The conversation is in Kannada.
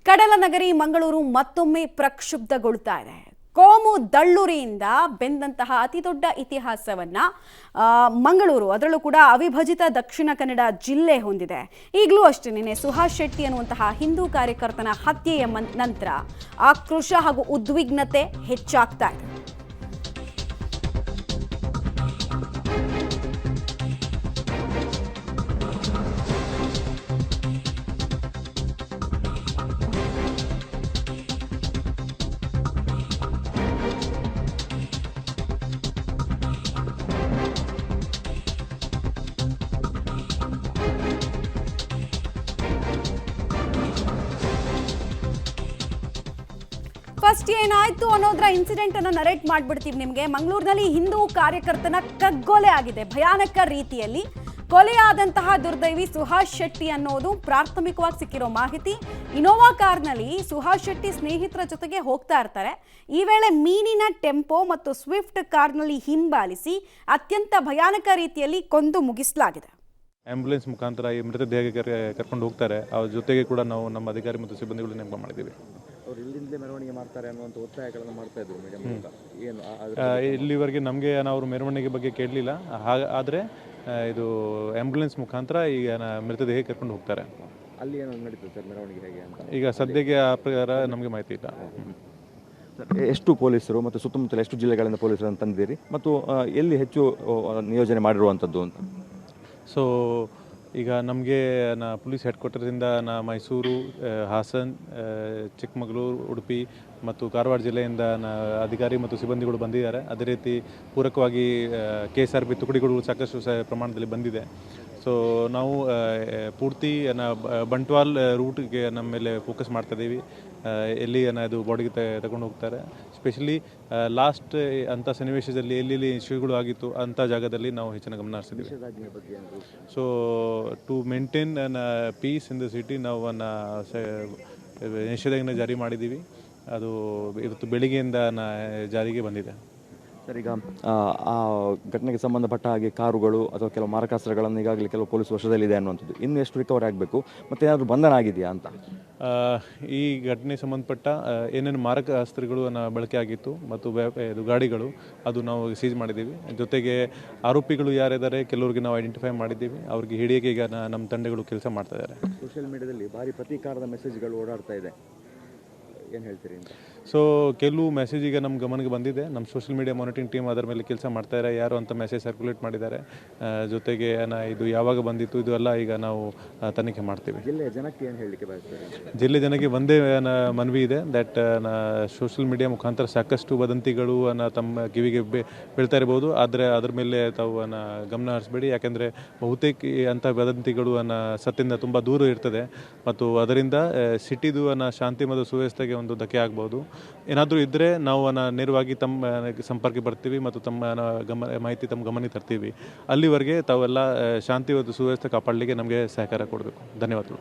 ಕಡಲ ನಗರಿ ಮಂಗಳೂರು ಮತ್ತೊಮ್ಮೆ ಪ್ರಕ್ಷುಬ್ಧಗೊಳ್ತಾ ಇದೆ. ಕೋಮು ದಳ್ಳುರಿಯಿಂದ ಬೆಂದಂತಹ ಅತಿ ದೊಡ್ಡ ಇತಿಹಾಸವನ್ನ ಮಂಗಳೂರು, ಅದರಲ್ಲೂ ಕೂಡ ಅವಿಭಜಿತ ದಕ್ಷಿಣ ಕನ್ನಡ ಜಿಲ್ಲೆ ಹೊಂದಿದೆ. ಈಗಲೂ ಅಷ್ಟೇ, ನಿನ್ನೆ ಸುಹಾಸ್ ಶೆಟ್ಟಿ ಅನ್ನುವಂತಹ ಹಿಂದೂ ಕಾರ್ಯಕರ್ತನ ಹತ್ಯೆಯ ನಂತರ ಆಕ್ರೋಶ ಹಾಗೂ ಉದ್ವಿಗ್ನತೆ ಹೆಚ್ಚಾಗ್ತಾ ಇದೆ. ಫಸ್ಟ್ ಏನಾಯ್ತು ಅನ್ನೋದ್ರ ಇನ್ಸಿಡೆಂಟ್ ಅನ್ನು ನರೇಟ್ ಮಾಡ್ಬಿಡ್ತೀವಿ ನಿಮಗೆ. ಮಂಗಳೂರಿನಲ್ಲಿ ಹಿಂದೂ ಕಾರ್ಯಕರ್ತನ ಕಗ್ಗೊಲೆ ಆಗಿದೆ. ಭಯಾನಕ ರೀತಿಯಲ್ಲಿ ಕೊಲೆಯಾದಂತಹ ದುರ್ದೈವಿ ಸುಹಾಸ್ ಶೆಟ್ಟಿ ಅನ್ನೋದು ಪ್ರಾಥಮಿಕವಾಗಿ ಸಿಕ್ಕಿರೋ ಮಾಹಿತಿ. ಇನೋವಾ ಕಾರ್ನಲ್ಲಿ ಸುಹಾಸ್ ಶೆಟ್ಟಿ ಸ್ನೇಹಿತರ ಜೊತೆಗೆ ಹೋಗ್ತಾ ಇರ್ತಾರೆ. ಈ ವೇಳೆ ಮೀನಿನ ಟೆಂಪೋ ಮತ್ತು ಸ್ವಿಫ್ಟ್ ಕಾರ್ನಲ್ಲಿ ಹಿಂಬಾಲಿಸಿ ಅತ್ಯಂತ ಭಯಾನಕ ರೀತಿಯಲ್ಲಿ ಕೊಂದು ಮುಗಿಸಲಾಗಿದೆ. ಆಂಬ್ಯುಲೆನ್ಸ್ ಮುಖಾಂತರ ಈ ಮೃತದೇಹಕ್ಕೆ ಕರ್ಕೊಂಡು ಹೋಗ್ತಾರೆ. ಅವ್ರ ಜೊತೆಗೆ ಕೂಡ ನಾವು ನಮ್ಮ ಅಧಿಕಾರಿ ಮತ್ತು ಸಿಬ್ಬಂದಿಗಳು ನೇಮಕ ಮಾಡಿದ್ದೀವಿ. ಅವರು ಇಲ್ಲಿಂದಲೇ ಮೆರವಣಿಗೆ ಮಾಡ್ತಾರೆ ಅನ್ನುವಂಥ ಒತ್ತಾಯಗಳನ್ನು ಮಾಡ್ತಾ ಇದ್ರು ಮೇಡಮ್. ಏನು ಇಲ್ಲಿವರೆಗೆ ನಮಗೆ ಅವರು ಮೆರವಣಿಗೆ ಬಗ್ಗೆ ಕೇಳಲಿಲ್ಲ. ಆದರೆ ಇದು ಆಂಬ್ಯುಲೆನ್ಸ್ ಮುಖಾಂತರ ಈಗ ಮೃತದೇಹ ಕರ್ಕೊಂಡು ಹೋಗ್ತಾರೆ. ಅಲ್ಲಿ ಏನೋ ನಡೀತದೆ ಸರ್ ಮೆರವಣಿಗೆ ಹೇಗೆ ಅಂತ? ಈಗ ಸದ್ಯಕ್ಕೆ ಆ ಪ್ರಕಾರ ನಮಗೆ ಮಾಹಿತಿ ಇಲ್ಲ. ಎಷ್ಟು ಪೊಲೀಸರು ಮತ್ತು ಸುತ್ತಮುತ್ತಲ ಎಷ್ಟು ಜಿಲ್ಲೆಗಳಿಂದ ಪೊಲೀಸರನ್ನು ತಂದಿದ್ದೀರಿ ಮತ್ತು ಎಲ್ಲಿ ಹೆಚ್ಚು ನಿಯೋಜನೆ ಮಾಡಿರುವಂಥದ್ದು ಅಂತ? ಸೊ ಈಗ ನಮಗೆ ಪೊಲೀಸ್ ಹೆಡ್ ಕ್ವಾರ್ಟರ್ಸಿಂದ ಮೈಸೂರು, ಹಾಸನ್, ಚಿಕ್ಕಮಗಳೂರು, ಉಡುಪಿ ಮತ್ತು ಕಾರವಾರ ಜಿಲ್ಲೆಯಿಂದ ಅಧಿಕಾರಿ ಮತ್ತು ಸಿಬ್ಬಂದಿಗಳು ಬಂದಿದ್ದಾರೆ. ಅದೇ ರೀತಿ ಪೂರಕವಾಗಿ KSRP ತುಕಡಿಗಳು ಸಾಕಷ್ಟು ಪ್ರಮಾಣದಲ್ಲಿ ಬಂದಿದೆ. ಸೊ ನಾವು ಪೂರ್ತಿ ಬಂಟ್ವಾಲ್ ರೂಟ್ಗೆ ನಮ್ಮ ಮೇಲೆ ಫೋಕಸ್ ಮಾಡ್ತಾ ಇದ್ದೀವಿ. ಎಲ್ಲಿ ಇದು ಬಾಡಿಗೆ ತಗೊಂಡು ಹೋಗ್ತಾರೆ. ಸ್ಪೆಷಲಿ ಲಾಸ್ಟ್ ಅಂಥ ಸನ್ನಿವೇಶದಲ್ಲಿ ಎಲ್ಲಿ ಇಶ್ಯೂಗಳು ಆಗಿತ್ತು ಅಂಥ ಜಾಗದಲ್ಲಿ ನಾವು ಹೆಚ್ಚಿನ ಗಮನ ಹರಿಸಿದ್ದೀವಿ. So to maintain peace in the city ನಾವು ನಿಷೇಧಾಜ್ಞೆ ಜಾರಿ ಮಾಡಿದ್ದೀವಿ. ಅದು ಇವತ್ತು ಬೆಳಿಗ್ಗೆಯಿಂದ ಜಾರಿಗೆ ಬಂದಿದೆ. ಸರ್, ಈಗ ಆ ಘಟನೆಗೆ ಸಂಬಂಧಪಟ್ಟ ಹಾಗೆ ಕಾರುಗಳು ಅಥವಾ ಕೆಲವು ಮಾರಕಾಸ್ತ್ರಗಳನ್ನು ಈಗಾಗಲೇ ಕೆಲವು ಪೊಲೀಸ್ ವಶದಲ್ಲಿದೆ ಅನ್ನುವಂಥದ್ದು, ಇನ್ನು ಎಷ್ಟು ರಿಕವರ್ ಆಗಬೇಕು ಮತ್ತು ಏನಾದರೂ ಬಂಧನ ಆಗಿದೆಯಾ ಅಂತ? ಈ ಘಟನೆಗೆ ಸಂಬಂಧಪಟ್ಟ ಏನೇನು ಮಾರಕಾಸ್ತ್ರಗಳು ಬಳಕೆ ಆಗಿತ್ತು ಮತ್ತು ಇದು ಗಾಡಿಗಳು ಅದು ನಾವು ಸೀಜ್ ಮಾಡಿದ್ದೀವಿ. ಜೊತೆಗೆ ಆರೋಪಿಗಳು ಯಾರಿದ್ದಾರೆ ಕೆಲವರಿಗೆ ನಾವು ಐಡೆಂಟಿಫೈ ಮಾಡಿದ್ದೀವಿ. ಅವ್ರಿಗೆ ಹಿಡಿಯೋಕೆ ಈಗ ನಮ್ಮ ತಂಡಗಳು ಕೆಲಸ ಮಾಡ್ತಾ ಇದ್ದಾರೆ. ಸೋಷಿಯಲ್ ಮೀಡಿಯಾದಲ್ಲಿ ಭಾರಿ ಪ್ರತೀಕಾರದ ಮೆಸೇಜ್ಗಳು ಓಡಾಡ್ತಾ ಇದೆ, ಏನು ಹೇಳ್ತೀರಿ ಅಂತ? ಸೊ ಕೆಲವು ಮೆಸೇಜ್ ಈಗ ನಮ್ಮ ಗಮನಕ್ಕೆ ಬಂದಿದೆ. ನಮ್ಮ ಸೋಷಿಯಲ್ ಮೀಡಿಯಾ ಮಾನಿಟರಿಂಗ್ ಟೀಮ್ ಅದರ ಮೇಲೆ ಕೆಲಸ ಮಾಡ್ತಾರೆ. ಯಾರು ಅಂತ ಮೆಸೇಜ್ ಸರ್ಕ್ಯುಲೇಟ್ ಮಾಡಿದ್ದಾರೆ. ಜೊತೆಗೆ ಇದು ಯಾವಾಗ ಬಂದಿತ್ತು ಇದು ಎಲ್ಲ ಈಗ ನಾವು ತನಿಖೆ ಮಾಡ್ತೀವಿ. ಜಿಲ್ಲೆಯ ಜನಕ್ಕೆ ಏನು ಹೇಳಲಿಕ್ಕೆ ಬಯಸ್ತಾರೆ? ಜಿಲ್ಲೆ ಜನಕ್ಕೆ ಒಂದೇ ಮನವಿ ಇದೆ, ದಟ್ ಸೋಷಿಯಲ್ ಮೀಡಿಯಾ ಮುಖಾಂತರ ಸಾಕಷ್ಟು ವದಂತಿಗಳು ತಮ್ಮ ಕಿವಿಗೆ ಬೀಳ್ತಾ ಇರ್ಬೋದು. ಆದರೆ ಅದ್ರ ಮೇಲೆ ತಾವು ಗಮನ ಹರಿಸಬೇಡಿ. ಯಾಕೆಂದರೆ ಬಹುತೇಕ ಅಂಥ ವದಂತಿಗಳು ಸತ್ಯದಿಂದ ತುಂಬ ದೂರ ಇರ್ತದೆ ಮತ್ತು ಅದರಿಂದ ಸಿಟಿದು ಶಾಂತಿ ಮತ್ತು ಸುವ್ಯವಸ್ಥೆಗೆ ಒಂದು ಧಕ್ಕೆ ಆಗ್ಬೋದು. ಏನಾದರೂ ಇದ್ದರೆ ನಾವು ನೇರವಾಗಿ ತಮ್ಮ ಸಂಪರ್ಕ ಬರ್ತೀವಿ ಮತ್ತು ತಮ್ಮ ಮಾಹಿತಿ ತಮ್ಮ ಗಮನಕ್ಕೆ ತರ್ತೀವಿ. ಅಲ್ಲಿವರೆಗೆ ತಾವೆಲ್ಲ ಶಾಂತಿ ಮತ್ತು ಸುವ್ಯವಸ್ಥೆ ಕಾಪಾಡಲಿಕ್ಕೆ ನಮಗೆ ಸಹಕಾರ ಕೊಡಬೇಕು. ಧನ್ಯವಾದಗಳು.